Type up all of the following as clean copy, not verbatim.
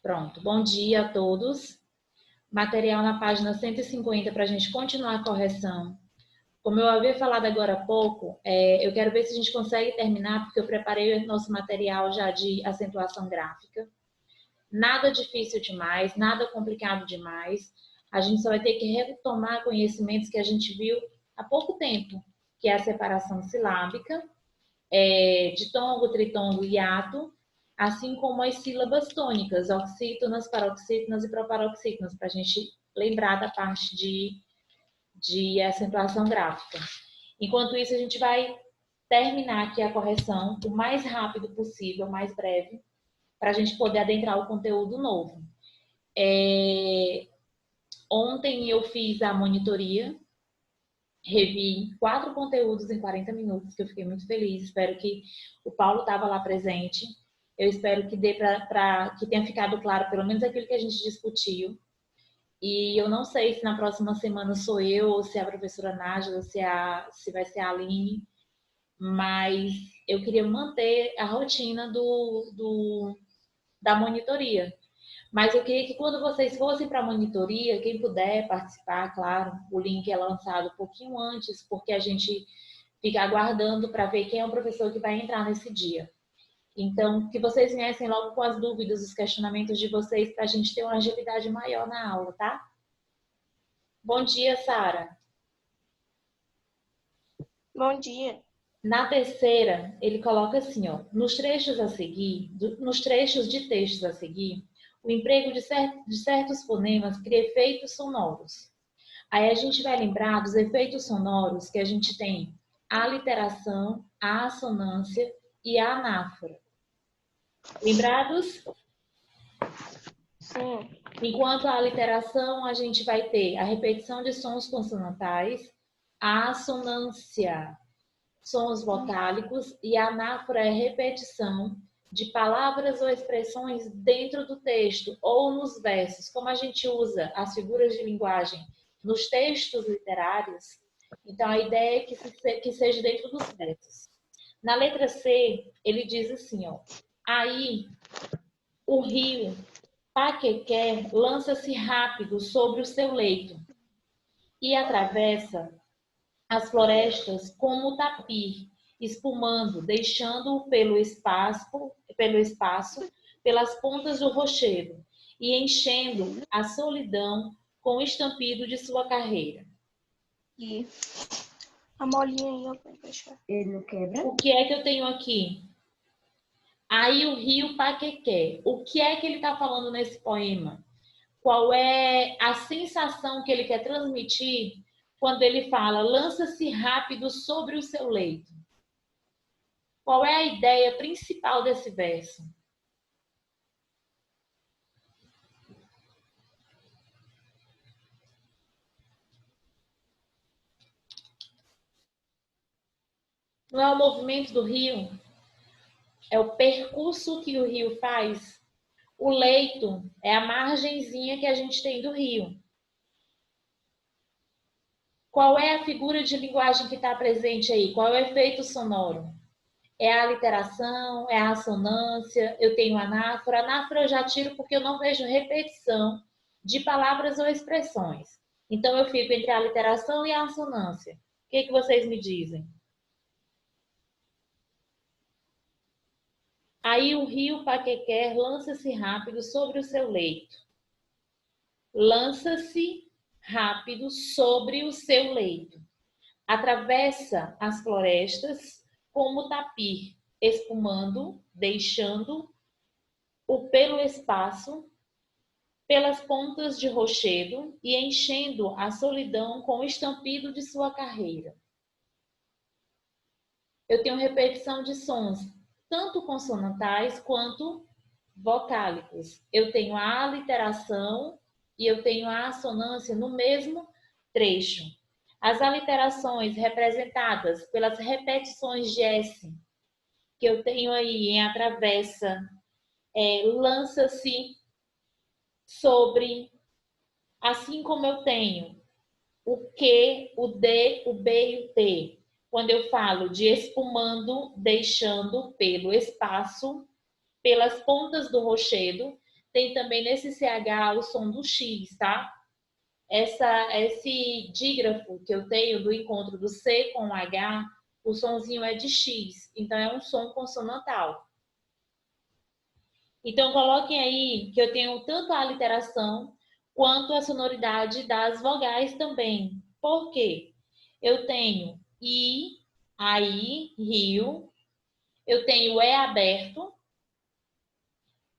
Pronto. Bom dia a todos. Material na página 150 para a gente continuar a correção. Como eu havia falado agora há pouco, eu quero ver se a gente consegue terminar, porque eu preparei o nosso material já de acentuação gráfica. Nada difícil demais, nada complicado demais. A gente só vai ter que retomar conhecimentos que a gente viu há pouco tempo, que é a separação silábica, ditongo, tritongo e hiato, assim como as sílabas tônicas, oxítonas, paroxítonas e proparoxítonas, para a gente lembrar da parte de acentuação gráfica. Enquanto isso, a gente vai terminar aqui a correção o mais rápido possível, o mais breve, para a gente poder adentrar o conteúdo novo. Ontem eu fiz a monitoria, revi 4 conteúdos em 40 minutos, que eu fiquei muito feliz. Espero que o Paulo estava lá presente. Eu espero que dê para que tenha ficado claro pelo menos aquilo que a gente discutiu. E eu não sei se na próxima semana sou eu, ou se é a professora Nájila, se vai ser a Aline, mas eu queria manter a rotina da monitoria. Mas eu queria que quando vocês fossem para a monitoria, quem puder participar, claro, o link é lançado um pouquinho antes, porque a gente fica aguardando para ver quem é o professor que vai entrar nesse dia. Então, que vocês viessem logo com as dúvidas, os questionamentos de vocês, para a gente ter uma agilidade maior na aula, tá? Bom dia, Sara. Bom dia. Na terceira, ele coloca assim, ó, nos trechos de textos a seguir, o emprego de certos fonemas cria efeitos sonoros. Aí a gente vai lembrar dos efeitos sonoros que a gente tem a aliteração, a assonância e a anáfora. Lembrados? Sim. Enquanto a aliteração, a gente vai ter a repetição de sons consonantais, a assonância, sons vocálicos, e a anáfora é a repetição de palavras ou expressões dentro do texto ou nos versos. Como a gente usa as figuras de linguagem nos textos literários, então a ideia é que seja dentro dos versos. Na letra C, ele diz assim, ó, aí o rio Paquequé lança-se rápido sobre o seu leito e atravessa as florestas como o tapir, espumando, deixando-o pelo espaço, pelas pontas do rochedo, e enchendo a solidão com o estampido de sua carreira. E a molinha aí, eu vou fechar. Ele não quebra? O que é que eu tenho aqui? Aí o rio Paquequé. O que é que ele está falando nesse poema? Qual é a sensação que ele quer transmitir quando ele fala lança-se rápido sobre o seu leito? Qual é a ideia principal desse verso? Não é o movimento do rio? É o percurso que o rio faz? O leito é a margenzinha que a gente tem do rio. Qual é a figura de linguagem que está presente aí? Qual é o efeito sonoro? É a aliteração, é a assonância, eu tenho anáfora. Anáfora eu já tiro porque eu não vejo repetição de palavras ou expressões. Então eu fico entre a aliteração e a assonância. O que vocês me dizem? Aí o rio Paquequer lança-se rápido sobre o seu leito. Lança-se rápido sobre o seu leito. Atravessa as florestas como tapir, espumando, deixando-o pelo espaço, pelas pontas de rochedo e enchendo a solidão com o estampido de sua carreira. Eu tenho repetição de sons, tanto consonantais quanto vocálicos. Eu tenho a aliteração e eu tenho a assonância no mesmo trecho. As aliterações representadas pelas repetições de S, que eu tenho aí em atravessa, lança-se sobre, assim como eu tenho o Q, o D, o B e o T. Quando eu falo de espumando, deixando pelo espaço, pelas pontas do rochedo, Tem também nesse CH o som do X, tá? Esse dígrafo que eu tenho do encontro do C com o H, o sonzinho é de X, então é um som consonantal. Então, coloquem aí que eu tenho tanto a aliteração quanto a sonoridade das vogais também. Por quê? Eu tenho I, aí, rio. Eu tenho E aberto.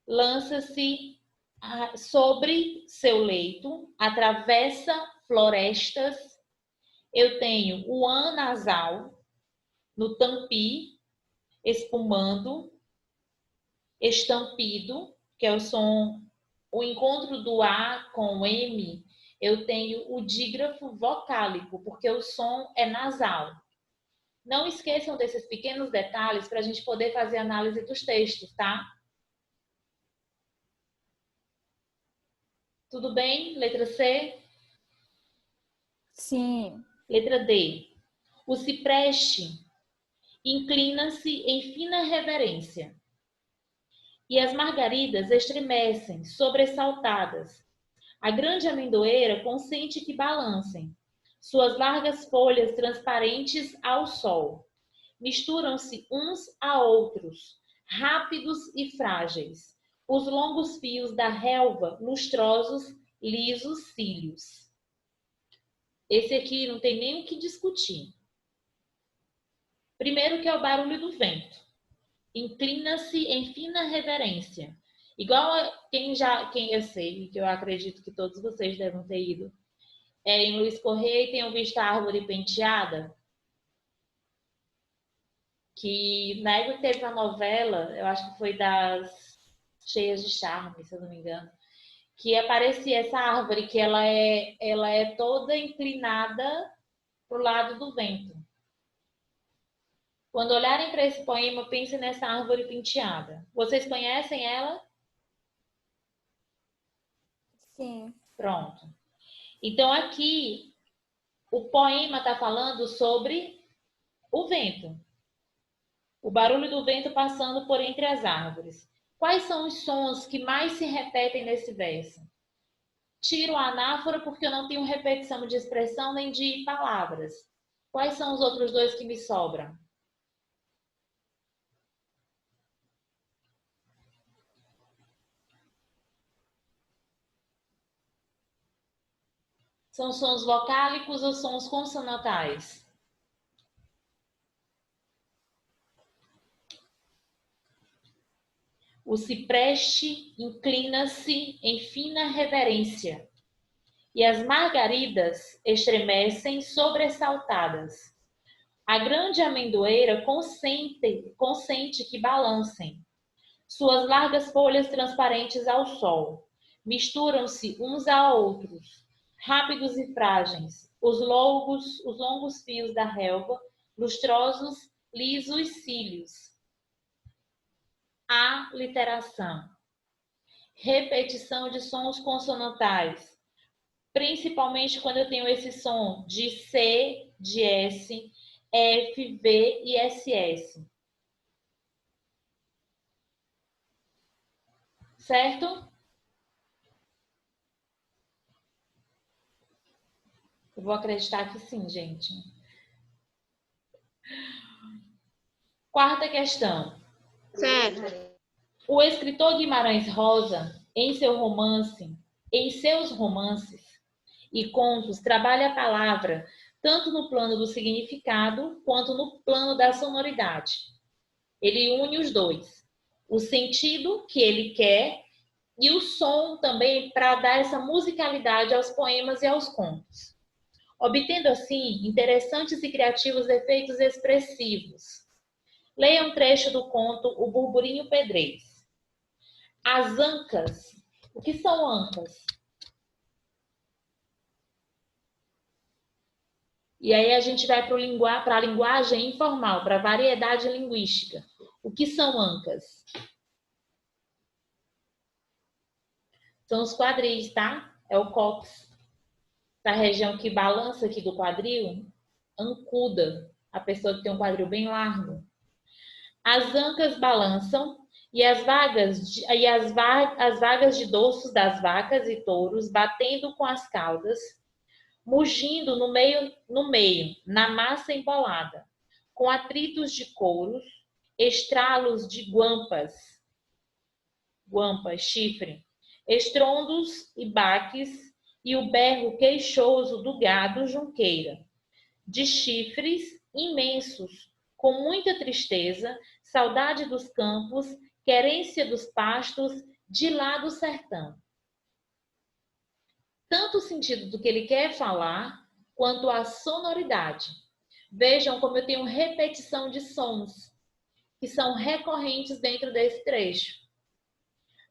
Lança-se sobre seu leito. Atravessa florestas. Eu tenho o an nasal no tampi, espumando. Estampido, que é o som, o encontro do A com o M, eu tenho o dígrafo vocálico, porque o som é nasal. Não esqueçam desses pequenos detalhes para a gente poder fazer análise dos textos, tá? Tudo bem? Letra C? Sim. Letra D. O cipreste inclina-se em fina reverência. E as margaridas estremecem, sobressaltadas. A grande amendoeira consente que balancem. Suas largas folhas transparentes ao sol. Misturam-se uns a outros, rápidos e frágeis. Os longos fios da relva, lustrosos, lisos cílios. Esse aqui não tem nem o que discutir. Primeiro que é o barulho do vento. Inclina-se em fina reverência. Igual a quem eu sei, que eu acredito que todos vocês devem ter ido, em Luiz Correia e tenham visto a árvore penteada, que na época que teve uma novela, eu acho que foi das Cheias de Charme, se eu não me engano, que aparecia essa árvore que ela é toda inclinada para o lado do vento. Quando olharem para esse poema, pensem nessa árvore penteada. Vocês conhecem ela? Sim. Pronto. Então, aqui, o poema está falando sobre o vento. O barulho do vento passando por entre as árvores. Quais são os sons que mais se repetem nesse verso? Tiro a anáfora porque eu não tenho repetição de expressão nem de palavras. Quais são os outros dois que me sobram? São sons vocálicos ou sons consonantais? O cipreste inclina-se em fina reverência, e as margaridas estremecem sobressaltadas. A grande amendoeira consente que balancem. Suas largas folhas transparentes ao sol misturam-se uns a outros, rápidos e frágeis, os longos fios da relva, lustrosos, lisos cílios. Aliteração. Repetição de sons consonantais, principalmente quando eu tenho esse som de C, de S, F, V e SS. Certo? Eu vou acreditar que sim, gente. Quarta questão. Certo. O escritor Guimarães Rosa, em seus romances e contos, trabalha a palavra tanto no plano do significado quanto no plano da sonoridade. Ele une os dois. O sentido que ele quer e o som também para dar essa musicalidade aos poemas e aos contos. Obtendo assim interessantes e criativos efeitos expressivos. Leia um trecho do conto O Burburinho Pedrez. As ancas. O que são ancas? E aí a gente vai para a linguagem informal, para a variedade linguística. O que são ancas? São os quadris, tá? É o cóccix. Da região que balança aqui do quadril, ancuda, a pessoa que tem um quadril bem largo. As ancas balançam e as vagas de dorsos das vacas e touros batendo com as caudas, mugindo no meio, na massa embolada, com atritos de couros, estralos de guampas, chifre, estrondos e baques, e o berro queixoso do gado junqueira, de chifres imensos, com muita tristeza, saudade dos campos, querência dos pastos, de lá do sertão. Tanto o sentido do que ele quer falar, quanto a sonoridade. Vejam como eu tenho repetição de sons, que são recorrentes dentro desse trecho.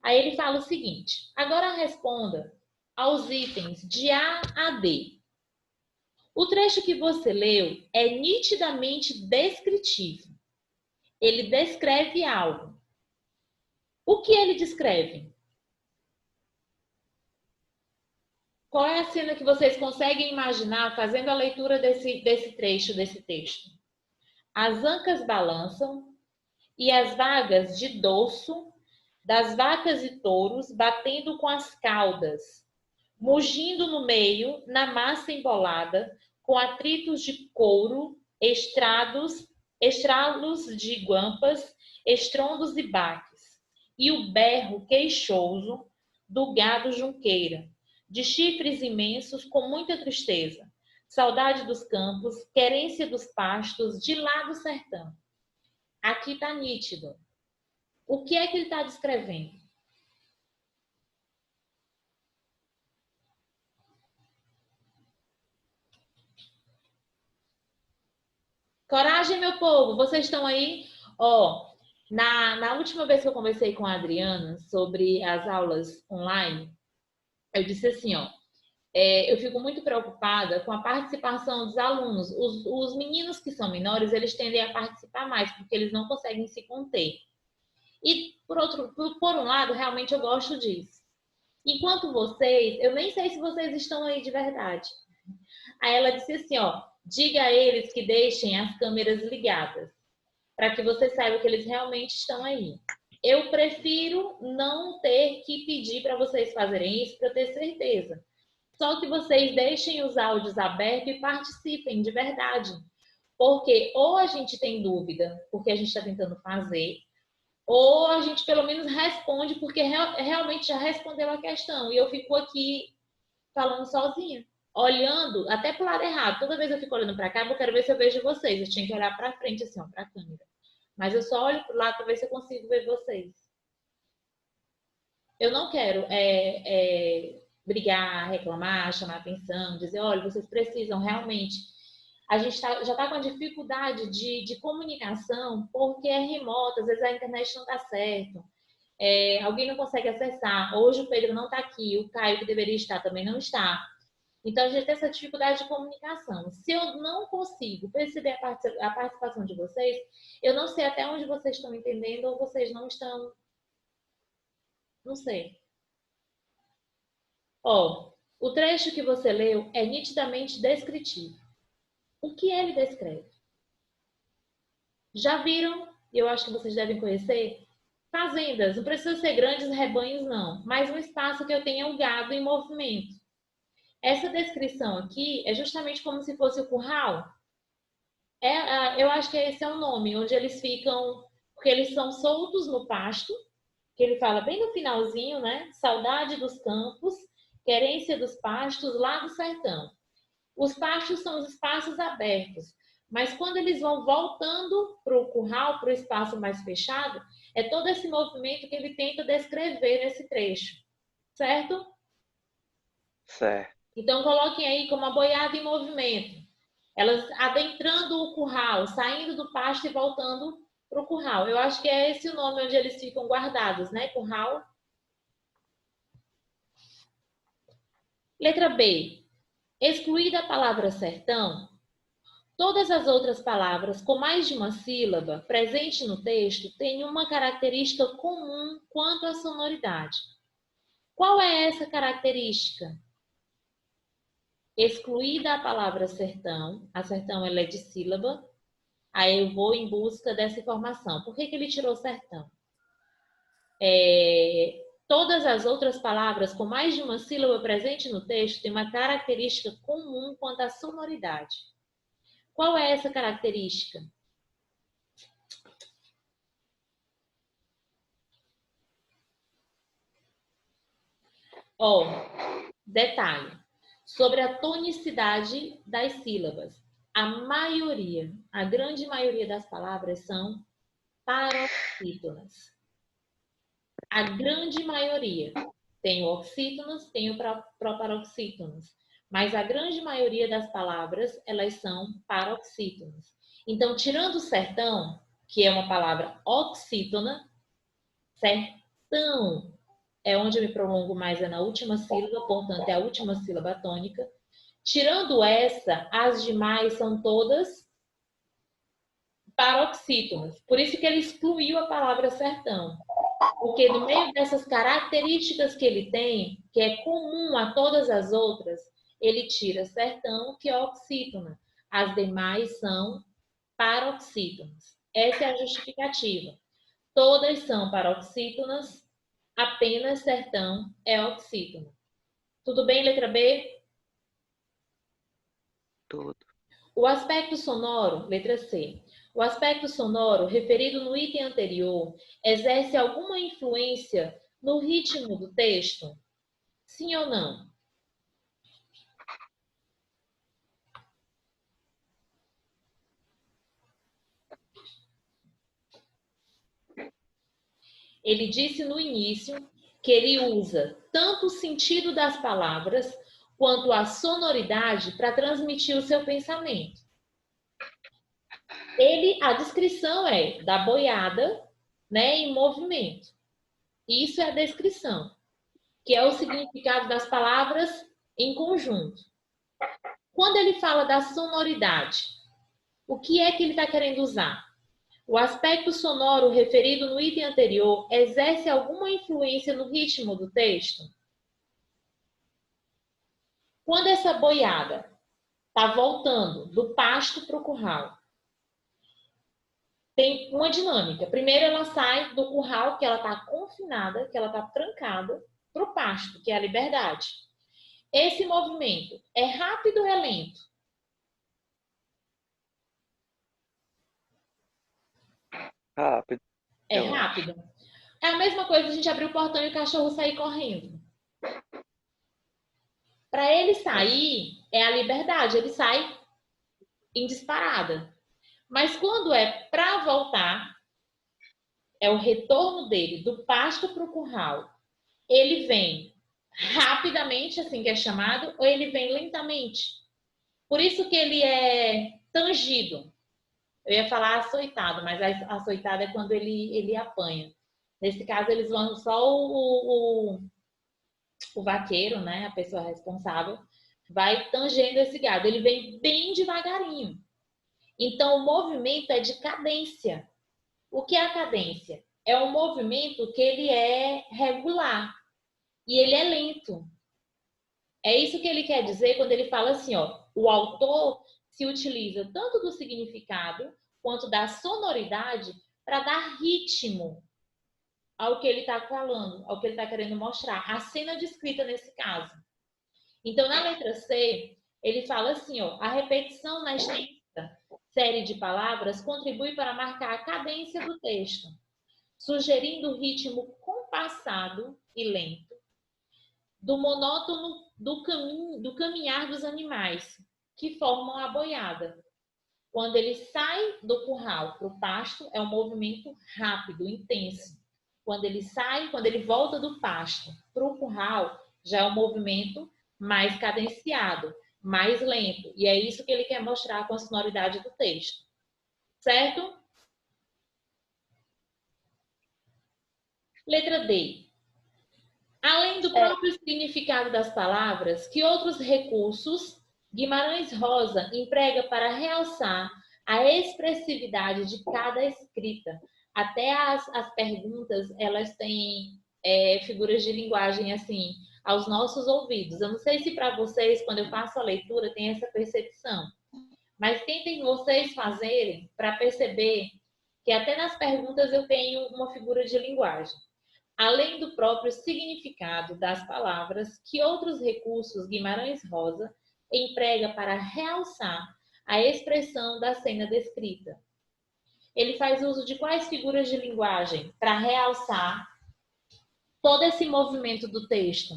Aí ele fala o seguinte: agora responda aos itens de A a D. O trecho que você leu é nitidamente descritivo. Ele descreve algo. O que ele descreve? Qual é a cena que vocês conseguem imaginar fazendo a leitura desse trecho, desse texto? As ancas balançam e as vagas de dorso das vacas e touros batendo com as caudas, mugindo no meio, na massa embolada, com atritos de couro, estralos de guampas, estrondos e baques, e o berro queixoso do gado junqueira, de chifres imensos com muita tristeza, saudade dos campos, querência dos pastos, de lá do sertão. Aqui está nítido. O que é que ele está descrevendo? Coragem, meu povo, vocês estão aí? Ó, na última vez que eu conversei com a Adriana sobre as aulas online, eu disse assim, ó, eu fico muito preocupada com a participação dos alunos. Os meninos que são menores, eles tendem a participar mais, porque eles não conseguem se conter. E, por um lado, realmente eu gosto disso. Enquanto vocês, eu nem sei se vocês estão aí de verdade. Aí ela disse assim, ó, diga a eles que deixem as câmeras ligadas, para que você saiba que eles realmente estão aí. Eu prefiro não ter que pedir para vocês fazerem isso, para eu ter certeza. Só que vocês deixem os áudios abertos e participem de verdade. Porque ou a gente tem dúvida, porque a gente está tentando fazer, ou a gente pelo menos responde, porque realmente já respondeu a questão. E eu fico aqui falando sozinha, olhando até pro lado errado. Toda vez eu fico olhando para cá, eu quero ver se eu vejo vocês. Eu tinha que olhar para frente, assim, ó, para a câmera. Mas eu só olho pro lado para ver se eu consigo ver vocês. Eu não quero brigar, reclamar, chamar atenção, dizer, olha, vocês precisam realmente. A gente já está com a dificuldade de comunicação porque é remota, às vezes a internet não está certo. Alguém não consegue acessar. Hoje o Pedro não está aqui, o Caio, que deveria estar, também não está. Então, a gente tem essa dificuldade de comunicação. Se eu não consigo perceber a participação de vocês, eu não sei até onde vocês estão entendendo ou vocês não estão. Não sei. Ó, o trecho que você leu é nitidamente descritivo. O que ele descreve? Já viram, e eu acho que vocês devem conhecer, fazendas. Não precisa ser grandes rebanhos, não, mas um espaço que eu tenha um gado em movimento. Essa descrição aqui é justamente como se fosse o curral. Eu acho que esse é o nome, onde eles ficam, porque eles são soltos no pasto, que ele fala bem no finalzinho, né? Saudade dos campos, querência dos pastos lá do sertão. Os pastos são os espaços abertos, mas quando eles vão voltando para o curral, para o espaço mais fechado, é todo esse movimento que ele tenta descrever nesse trecho, certo? Certo. Então coloquem aí como a boiada em movimento. Elas adentrando o curral, saindo do pasto e voltando para o curral. Eu acho que é esse o nome onde eles ficam guardados, né? Curral. Letra B. Excluída a palavra sertão, todas as outras palavras com mais de uma sílaba presente no texto têm uma característica comum quanto à sonoridade. Qual é essa característica? Excluída a palavra sertão, a sertão ela é de sílaba, aí eu vou em busca dessa informação. Por que ele tirou sertão? Todas as outras palavras com mais de uma sílaba presente no texto têm uma característica comum quanto à sonoridade. Qual é essa característica? Detalhe. Sobre a tonicidade das sílabas. A grande maioria das palavras são paroxítonas. A grande maioria. Tem oxítonos, tem proparoxítonos. Mas a grande maioria das palavras, elas são paroxítonas. Então, tirando o sertão, que é uma palavra oxítona, sertão é onde eu me prolongo mais, é na última sílaba, portanto, é a última sílaba tônica. Tirando essa, as demais são todas paroxítonas. Por isso que ele excluiu a palavra sertão. Porque no meio dessas características que ele tem, que é comum a todas as outras, ele tira sertão, que é oxítona. As demais são paroxítonas. Essa é a justificativa. Todas são paroxítonas, apenas sertão é oxítona. Tudo bem, letra B? Tudo. O aspecto sonoro, letra C. O aspecto sonoro, referido no item anterior, exerce alguma influência no ritmo do texto? Sim ou não? Ele disse no início que ele usa tanto o sentido das palavras quanto a sonoridade para transmitir o seu pensamento. A descrição é da boiada, né, em movimento. Isso é a descrição, que é o significado das palavras em conjunto. Quando ele fala da sonoridade, o que é que ele está querendo usar? O aspecto sonoro referido no item anterior exerce alguma influência no ritmo do texto? Quando essa boiada está voltando do pasto para o curral, tem uma dinâmica. Primeiro ela sai do curral, que ela está confinada, que ela está trancada, para o pasto, que é a liberdade. Esse movimento é rápido ou é lento? Rápido. É rápido. É a mesma coisa a gente abrir o portão e o cachorro sair correndo. Para ele sair, é a liberdade, ele sai em disparada. Mas quando é para voltar, é o retorno dele do pasto para o curral. Ele vem rapidamente, assim que é chamado, ou ele vem lentamente. Por isso que ele é tangido. Eu ia falar açoitado, mas açoitado é quando ele apanha. Nesse caso, eles vão só o vaqueiro, né, a pessoa responsável, vai tangendo esse gado. Ele vem bem devagarinho. Então, o movimento é de cadência. O que é a cadência? É um movimento que ele é regular e ele é lento. É isso que ele quer dizer quando ele fala assim, ó, o autor se utiliza tanto do significado quanto da sonoridade para dar ritmo ao que ele está falando, ao que ele está querendo mostrar. A cena descrita nesse caso. Então, na letra C, ele fala assim, ó, a repetição na extensa série de palavras contribui para marcar a cadência do texto, sugerindo o ritmo compassado e lento do monótono do caminhar dos animais que formam a boiada. Quando ele sai do curral para o pasto, é um movimento rápido, intenso. Quando ele volta do pasto para o curral, já é um movimento mais cadenciado, mais lento. E é isso que ele quer mostrar com a sonoridade do texto. Certo? Letra D. Além do próprio significado das palavras, que outros recursos Guimarães Rosa emprega para realçar a expressividade de cada escrita? Até as perguntas, elas têm figuras de linguagem assim, aos nossos ouvidos. Eu não sei se para vocês, quando eu faço a leitura, tem essa percepção. Mas tentem vocês fazerem para perceber que até nas perguntas eu tenho uma figura de linguagem. além do próprio significado das palavras que outros recursos Guimarães Rosa emprega para realçar a expressão da cena descrita. Ele faz uso de quais figuras de linguagem para realçar todo esse movimento do texto?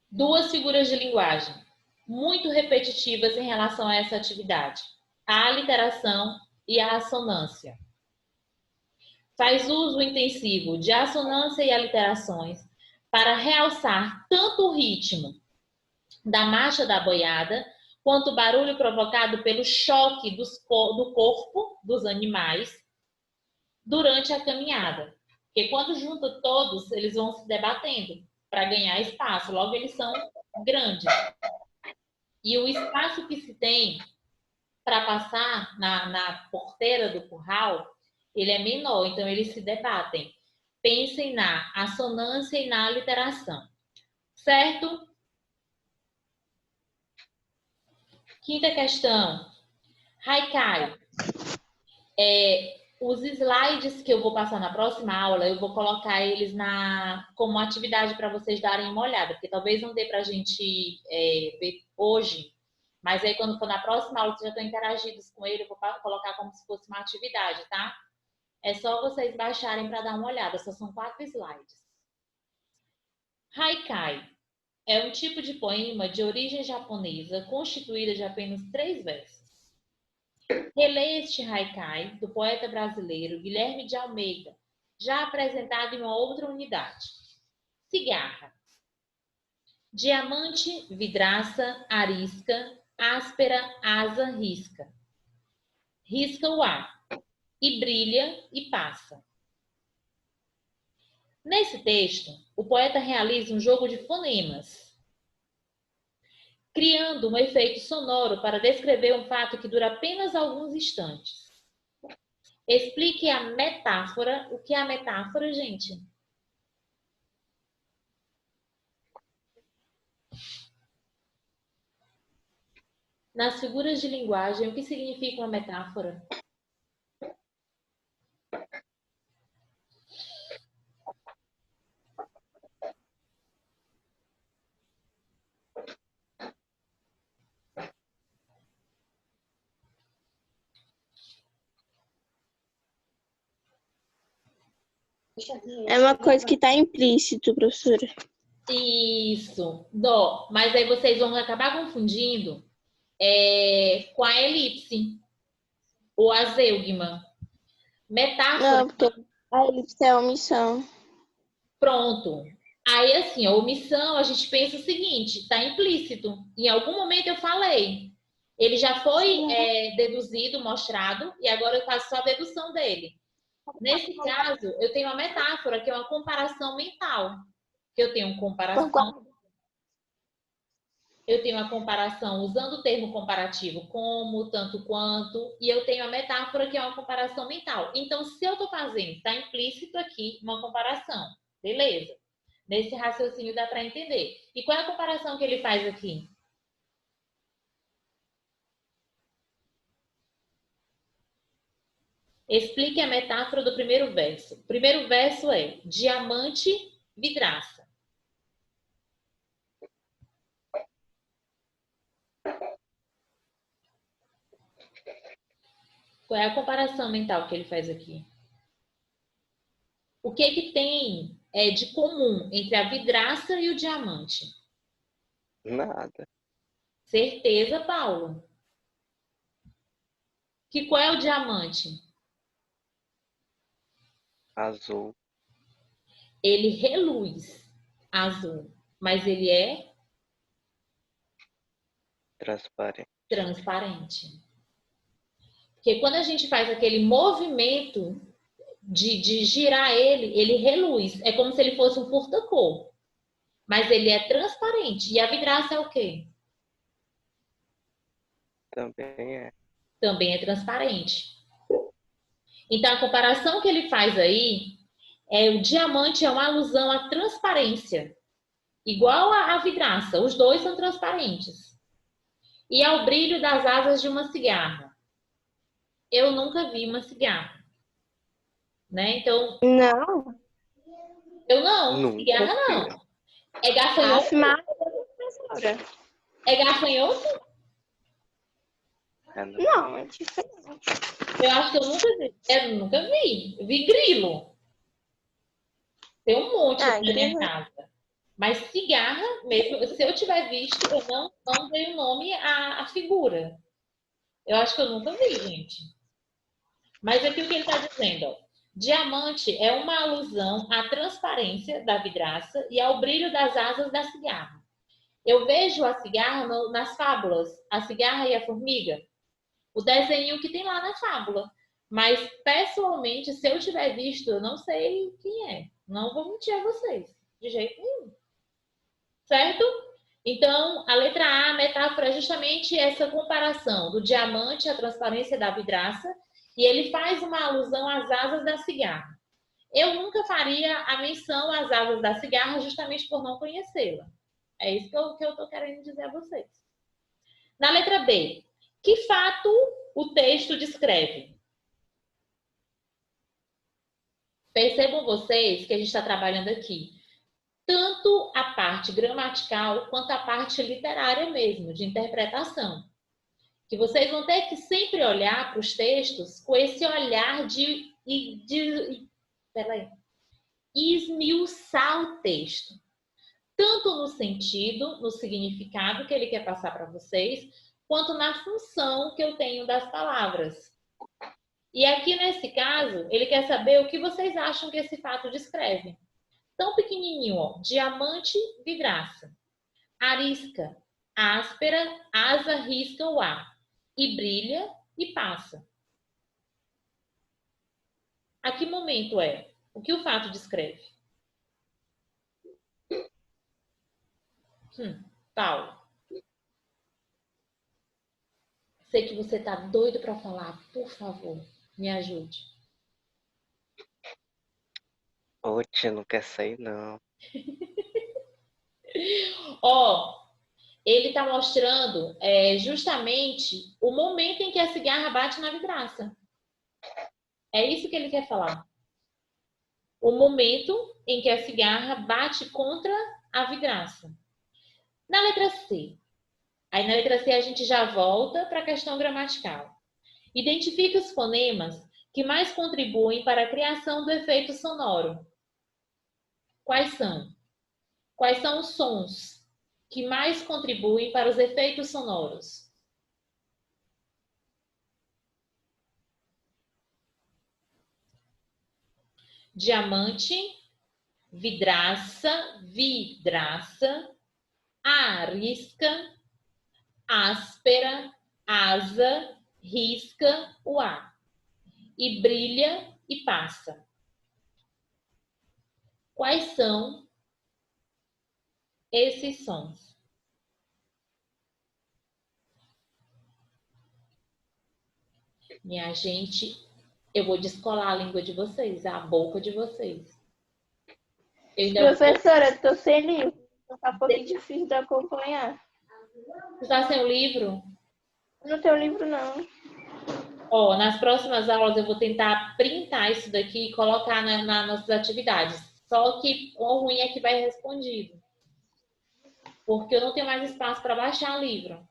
Duas figuras de linguagem muito repetitivas em relação a essa atividade: a aliteração e a assonância. Faz uso intensivo de assonância e aliterações para realçar tanto o ritmo da marcha da boiada, quanto o barulho provocado pelo choque do corpo dos animais durante a caminhada. Porque quando junta todos, eles vão se debatendo para ganhar espaço. Logo, eles são grandes. E o espaço que se tem para passar na porteira do curral, ele é menor, então eles se debatem. Pensem na assonância e na aliteração. Certo? Quinta questão. Haikai. Os slides que eu vou passar na próxima aula, eu vou colocar eles como atividade para vocês darem uma olhada, porque talvez não dê para a gente ver hoje, mas aí quando for na próxima aula, vocês já estão interagidos com ele, eu vou colocar como se fosse uma atividade, tá? É só vocês baixarem para dar uma olhada, só são 4 slides. Haikai é um tipo de poema de origem japonesa, constituída de apenas 3 versos. Relê este haikai do poeta brasileiro Guilherme de Almeida, já apresentado em uma outra unidade. Cigarra. Diamante, vidraça, arisca, áspera, asa, risca. Risca o ar. E brilha e passa. Nesse texto, o poeta realiza um jogo de fonemas, criando um efeito sonoro para descrever um fato que dura apenas alguns instantes. Explique a metáfora. O que é a metáfora, gente? Nas figuras de linguagem, o que significa uma metáfora? É uma coisa que está implícito, professora. Isso, mas aí vocês vão acabar confundindo com a elipse, ou a zeugma. Metáfora. Não, porque a elipse é omissão. Pronto. Aí, assim, a omissão, a gente pensa o seguinte, está implícito. Em algum momento eu falei. Ele já foi deduzido, mostrado, e agora eu faço só a dedução dele. Nesse caso, eu tenho uma metáfora, que é uma comparação mental. Eu tenho uma comparação usando o termo comparativo como, tanto quanto, e eu tenho a metáfora, que é uma comparação mental. Então, se eu estou fazendo, está implícito aqui uma comparação. Beleza. Nesse raciocínio dá para entender. E qual é a comparação que ele faz aqui? Explique a metáfora do primeiro verso. O primeiro verso é diamante, vidraça. Qual é a comparação mental que ele faz aqui? O que tem de comum entre a vidraça e o diamante? Nada. Certeza, Paulo. Qual é o diamante? Azul. Ele reluz azul, mas ele é transparente. Porque quando a gente faz aquele movimento de girar ele reluz. É como se ele fosse um furta-cor. Mas ele é transparente. E a vidraça é o quê? Também é. Também é transparente. Então, a comparação que ele faz aí O diamante é uma alusão à transparência, igual à vidraça. Os dois são transparentes. E ao brilho das asas de uma cigarra. Eu nunca vi uma cigarra, né? Então, Não. eu não, Nunca cigarra vi. não. É gafanhoto? Afirmar, professora. É gafanhoto? É, não. Não, é diferente. Eu acho que eu nunca vi. Eu nunca vi. Eu vi grilo. Tem um monte Ah, aqui na minha grilo. casa. Mas cigarra, mesmo, se eu tiver visto, eu não dei o nome à figura. Eu acho que eu nunca vi, gente. Mas aqui o que ele está dizendo, ó. Diamante é uma alusão à transparência da vidraça e ao brilho das asas da cigarra. Eu vejo a cigarra nas fábulas, a cigarra e a formiga, o desenho que tem lá na fábula. Mas, pessoalmente, se eu tiver visto, eu não sei quem é. Não vou mentir a vocês, de jeito nenhum. Certo? Então, a letra A, a metáfora é justamente essa comparação do diamante à transparência da vidraça, e ele faz uma alusão às asas da cigarra. Eu nunca faria a menção às asas da cigarra justamente por não conhecê-la. É isso que eu estou querendo dizer a vocês. Na letra B, que fato o texto descreve? Percebam vocês que a gente está trabalhando aqui tanto a parte gramatical quanto a parte literária mesmo, de interpretação. Que vocês vão ter que sempre olhar para os textos com esse olhar de esmiuçar o texto. Tanto no sentido, no significado que ele quer passar para vocês, quanto na função que eu tenho das palavras. E aqui nesse caso, ele quer saber o que vocês acham que esse fato descreve. Tão pequenininho, ó, diamante, vidraça. Arisca, áspera, asa, risca o ar. E brilha e passa. A que momento é? O que o fato descreve? Paulo. Sei que você tá doido para falar. Por favor, me ajude. Ô, tia, não quer sair, não. Ó, ele está mostrando justamente o momento em que a cigarra bate na vidraça. É isso que ele quer falar. O momento em que a cigarra bate contra a vidraça. Na letra C. Aí na letra C a gente já volta para a questão gramatical. Identifique os fonemas que mais contribuem para a criação do efeito sonoro. Quais são? Quais são os sons que mais contribuem para os efeitos sonoros? Diamante, vidraça, arisca, áspera, asa, risca o ar. E brilha e passa. Quais são esses sons? Minha gente, eu vou descolar a língua de vocês, a boca de vocês. Professora, eu tô sem livro. Tá um pouquinho difícil de acompanhar. Você está sem o livro? Não tenho livro, não. Ó, nas próximas aulas eu vou tentar printar isso daqui e colocar nas nossas atividades. Só que o ruim é que vai respondido. Porque eu não tenho mais espaço para baixar livro.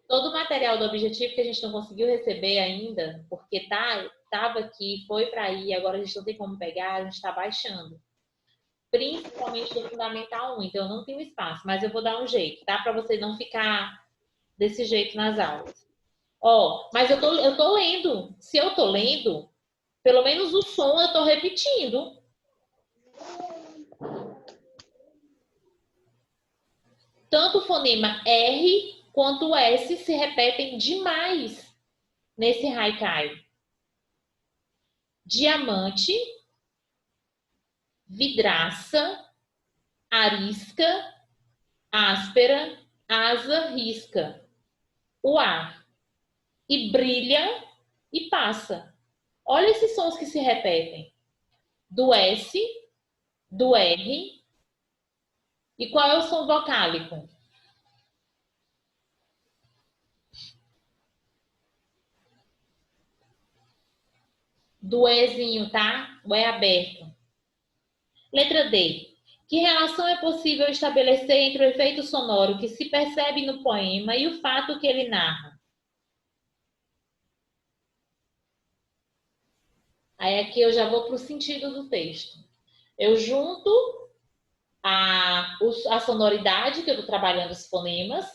Todo o material do objetivo que a gente não conseguiu receber ainda, porque estava aqui, foi para aí, agora a gente não tem como pegar, a gente está baixando. Principalmente do Fundamental 1, então eu não tenho espaço, mas eu vou dar um jeito, tá? Para você não ficar desse jeito nas aulas. Ó, mas eu tô lendo. Se eu tô lendo, pelo menos o som eu tô repetindo. Tanto o fonema R quanto o S se repetem demais nesse haikai. Diamante, vidraça, arisca, áspera, asa, risca. O ar. E brilha e passa. Olha esses sons que se repetem. do S, do R. E qual é o som vocálico? Do Ezinho, tá? O E aberto. Letra D. Que relação é possível estabelecer entre o efeito sonoro que se percebe no poema e o fato que ele narra? Aí aqui eu já vou para o sentido do texto. Eu junto a sonoridade, que eu estou trabalhando os fonemas,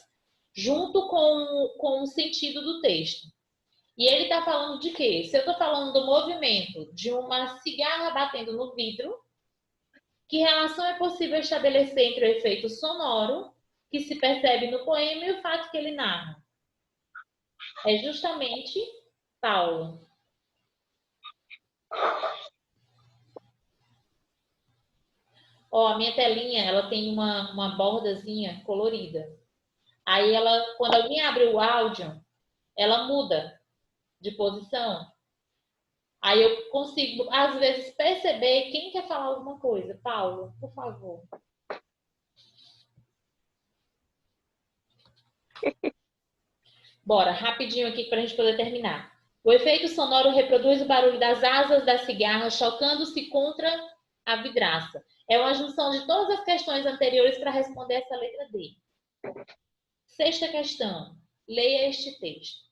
junto com o sentido do texto. E ele está falando de quê? Se eu estou falando do movimento de uma cigarra batendo no vidro, que relação é possível estabelecer entre o efeito sonoro que se percebe no poema e o fato que ele narra? É justamente Paulo. Ó, a minha telinha, ela tem uma bordazinha colorida. Aí ela, quando alguém abre o áudio, ela muda de posição. Aí eu consigo, às vezes, perceber quem quer falar alguma coisa. Paulo, por favor. Bora, rapidinho aqui para a gente poder terminar. O efeito sonoro reproduz o barulho das asas da cigarra chocando-se contra a vidraça. É uma junção de todas as questões anteriores para responder essa letra D. Sexta questão. Leia este texto.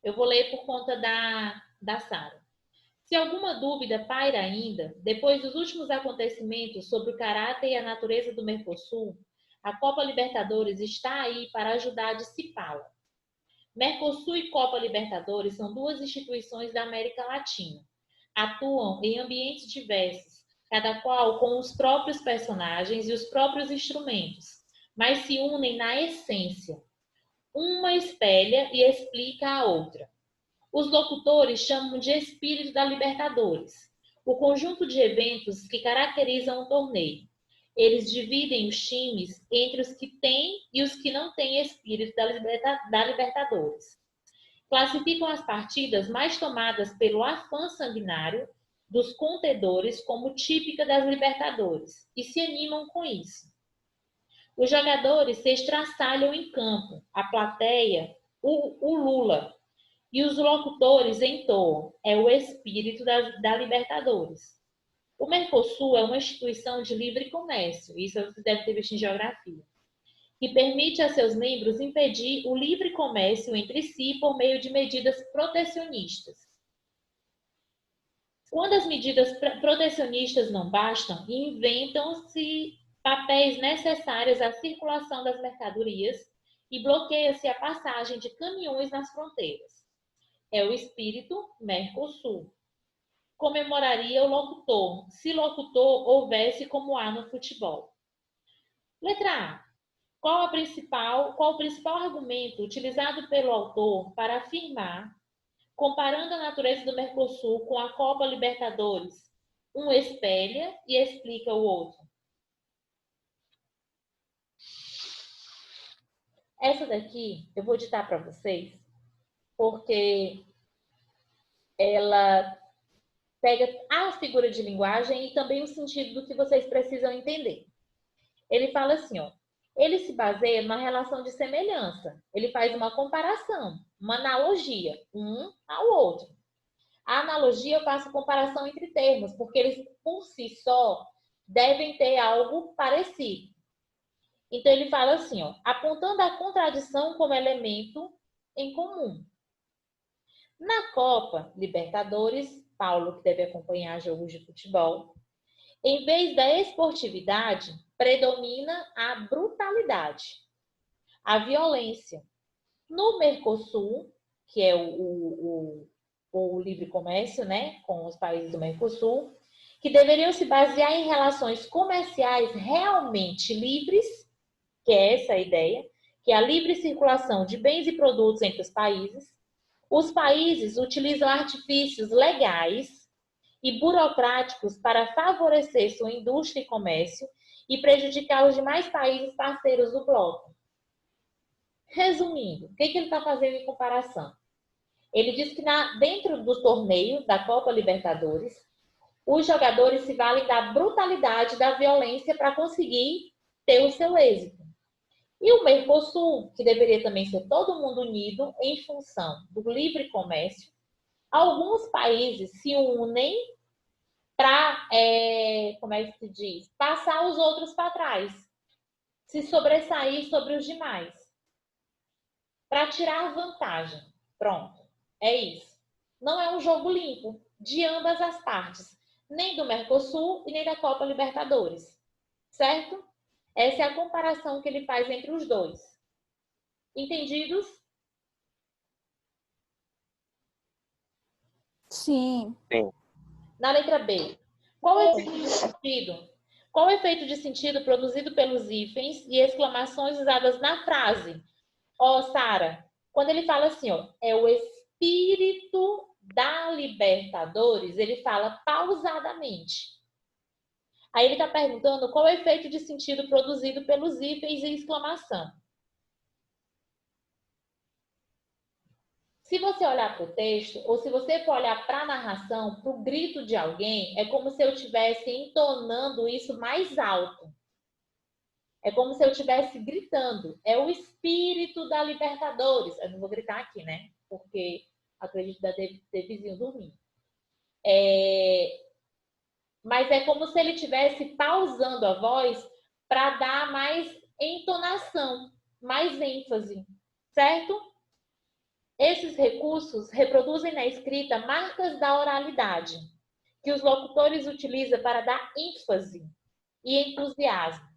Eu vou ler por conta da Sara. Se alguma dúvida paira ainda, depois dos últimos acontecimentos sobre o caráter e a natureza do Mercosul, a Copa Libertadores está aí para ajudar a dissipá-la. Mercosul e Copa Libertadores são duas instituições da América Latina. Atuam em ambientes diversos, cada qual com os próprios personagens e os próprios instrumentos, mas se unem na essência. Uma espelha e explica a outra. Os locutores chamam de espírito da Libertadores, o conjunto de eventos que caracterizam o torneio. Eles dividem os times entre os que têm e os que não têm espírito da Libertadores. Classificam as partidas mais tomadas pelo afã sanguinário dos contendores como típica das Libertadores e se animam com isso. Os jogadores se estraçalham em campo, a plateia o Lula, e os locutores entoam, é o espírito da Libertadores. O Mercosul é uma instituição de livre comércio, isso você deve ter visto em geografia, que permite a seus membros impedir o livre comércio entre si por meio de medidas protecionistas. Quando as medidas protecionistas não bastam, inventam-se papéis necessários à circulação das mercadorias e bloqueia-se a passagem de caminhões nas fronteiras. É o espírito Mercosul. Comemoraria o locutor, se locutor houvesse como há no futebol. Letra A. Qual o principal argumento utilizado pelo autor para afirmar, comparando a natureza do Mercosul com a Copa Libertadores, um espelha e explica o outro? Essa daqui eu vou ditar para vocês, porque ela pega a figura de linguagem e também o sentido do que vocês precisam entender. Ele fala assim, ó, ele se baseia numa relação de semelhança. Ele faz uma comparação, uma analogia, um ao outro. A analogia eu faço comparação entre termos, porque eles, por si só, devem ter algo parecido. Então, ele fala assim, ó, apontando a contradição como elemento em comum. Na Copa Libertadores, Paulo, que deve acompanhar jogos de futebol, em vez da esportividade, predomina a brutalidade, a violência. No Mercosul, que é o livre comércio, né, com os países do Mercosul, que deveriam se basear em relações comerciais realmente livres, que é essa a ideia, que é a livre circulação de bens e produtos entre os países utilizam artifícios legais e burocráticos para favorecer sua indústria e comércio e prejudicar os demais países parceiros do bloco. Resumindo, o que ele está fazendo em comparação? Ele diz que dentro do torneio da Copa Libertadores, os jogadores se valem da brutalidade, da violência para conseguir ter o seu êxito. E o Mercosul, que deveria também ser todo mundo unido em função do livre comércio, alguns países se unem para, como é que se diz, passar os outros para trás, se sobressair sobre os demais, para tirar vantagem. Pronto, é isso. Não é um jogo limpo de ambas as partes, nem do Mercosul e nem da Copa Libertadores, certo? Essa é a comparação que ele faz entre os dois. Entendidos? Sim. Sim. Na letra B, qual o efeito de sentido? Qual o efeito de sentido produzido pelos hífens e exclamações usadas na frase? Ó, Sara, quando ele fala assim, ó, é o espírito da Libertadores, ele fala pausadamente. Aí ele está perguntando qual é o efeito de sentido produzido pelos hífens e exclamação. Se você olhar para o texto, ou se você for olhar para a narração, para o grito de alguém, é como se eu estivesse entonando isso mais alto. É como se eu estivesse gritando. É o espírito da Libertadores. Eu não vou gritar aqui, né? Porque acredito que ter vizinho dormindo. Mas é como se ele estivesse pausando a voz para dar mais entonação, mais ênfase, certo? Esses recursos reproduzem na escrita marcas da oralidade, que os locutores utilizam para dar ênfase e entusiasmo.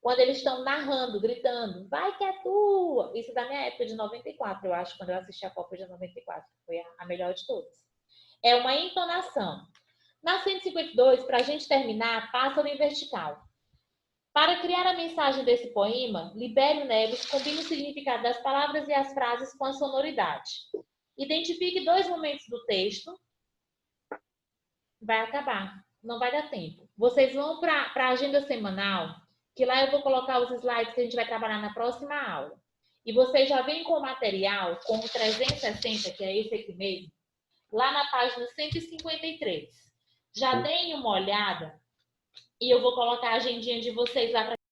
Quando eles estão narrando, gritando, vai que é tua! Isso da minha época de 94, eu acho, quando eu assisti a Copa de 94, que foi a melhor de todas. É uma entonação. Na 152, para a gente terminar, passa em vertical. Para criar a mensagem desse poema, Libério Neves combina o significado das palavras e as frases com a sonoridade. Identifique 2 momentos do texto. Vai acabar, não vai dar tempo. Vocês vão para a agenda semanal, que lá eu vou colocar os slides que a gente vai trabalhar na próxima aula. E vocês já vêm com o material, com o 360, que é esse aqui mesmo, lá na página 153. Já deem uma olhada e eu vou colocar a agendinha de vocês lá para